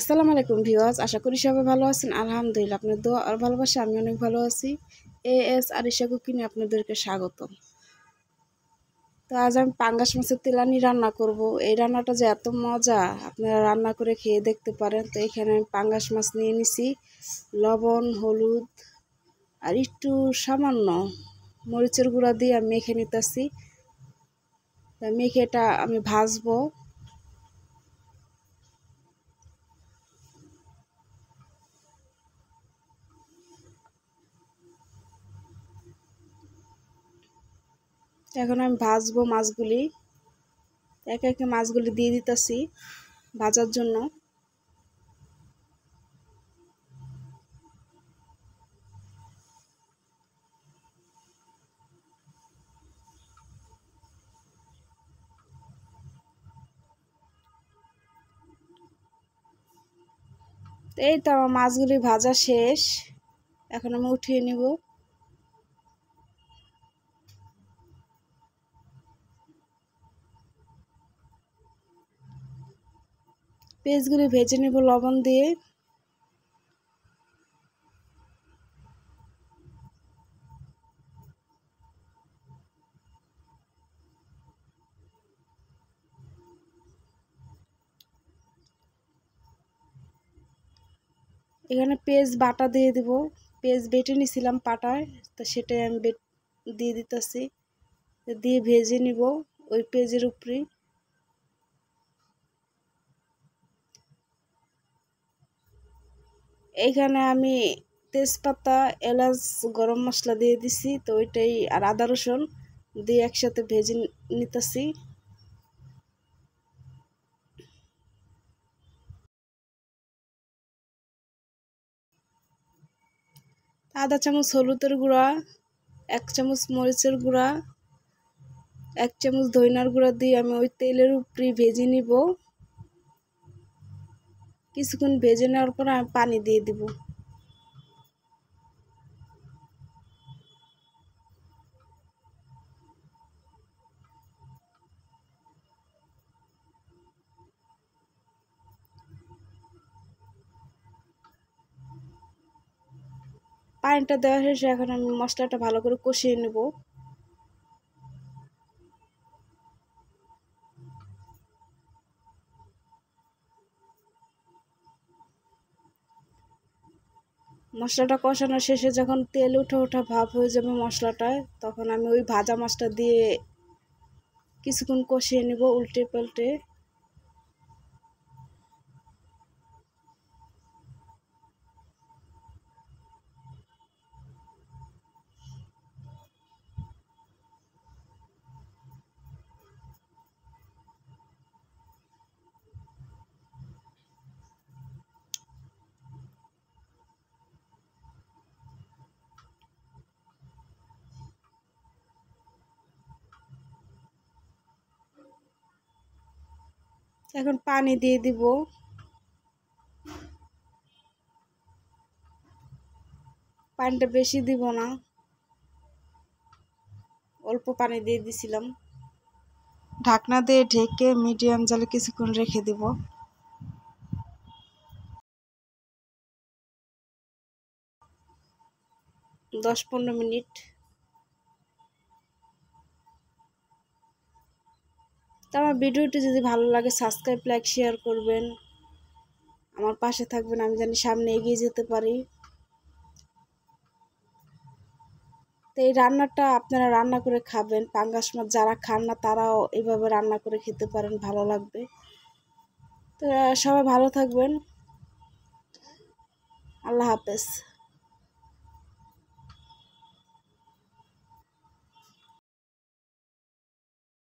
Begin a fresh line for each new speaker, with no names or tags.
আসসালামু আলাইকুম ভিউয়ার্স, আশা করি সবাই ভালো আছেন। আলহামদুলিল্লাহ, আপনার দোয়া আর ভালোবাসা আমি অনেক ভালো আছি। এএস আরিশা কুকিংয়ে আপনাদেরকে স্বাগত। তো আজ আমি পাঙ্গাস মাছের তেলানি রান্না করব। এই রান্নাটা যে এত মজা, আপনারা রান্না করে খেয়ে দেখতে পারেন। তো এখানে আমি পাঙ্গাস মাছ নিয়ে নিছি, লবণ, হলুদ আর একটু সামান্য মরিচের গুঁড়া দিয়ে আমি মেখে নিতেছি। মেখে এটা আমি ভাজবো। এখন আমি ভাজবো মাছগুলি। একে একে মাছগুলি দিয়ে দিতেছি ভাজার জন্য। এই তো আমার মাছগুলি ভাজা শেষ, এখন আমি উঠিয়ে নিব। পেঁয়াজগুলি ভেজে নিব লবণ দিয়ে। এখানে পেঁয়াজ বাটা দিয়ে দিব। পেঁয়াজ বেটে নিছিলাম পাটায়, তো সেটাই আমি দিয়ে দিতেছি, দিয়ে ভেজে নিব ওই পেঁয়াজের উপরে। এইখানে আমি তেজপাতা, এলাচ, গরম মশলা দিয়ে দিছি, তো ওইটাই আর আদা রসুন দিয়ে একসাথে ভেজে নিতেছি। আধা চামচ হলুদের গুঁড়া, 1 চামচ মরিচের গুঁড়া, 1 চামচ ধনিয়ার গুঁড়া দিয়ে আমি ওই তেলের উপরে ভেজে নিব। কিছুক্ষণ ভেজে নেওয়ার পর আমি পানি দিয়ে দিব। পানিটা দেওয়া শেষে এখন আমি মশলাটা ভালো করে কষিয়ে নেব। মশলাটা কষানো শেষে যখন তেল উঠে ওঠা ভাব হয়ে যাবে মশলাটায়, তখন আমি ওই ভাজা মাছটা দিয়ে কিছুক্ষণ কষিয়ে নেব উল্টে পাল্টে। এখন পানি দিয়ে দিব। পানিটা বেশি দিব না, অল্প পানি দিয়ে দিছিলাম। ঢাকনা দিয়ে ঢেকে মিডিয়াম জালে কিছুক্ষণ রেখে দিব। 10-15 মিনিট। তো আমার ভিডিওটি যদি ভালো লাগে সাবস্ক্রাইব, লাইক, শেয়ার করবেন, আমার পাশে থাকবেন, আমি জানি সামনে এগিয়ে যেতে পারি। তো এই রান্নাটা আপনারা রান্না করে খাবেন। পাঙ্গাস মাছ যারা খান না তারাও এইভাবে রান্না করে খেতে পারেন, ভালো লাগবে। তো সবাই ভালো থাকবেন। আল্লাহ হাফেজ।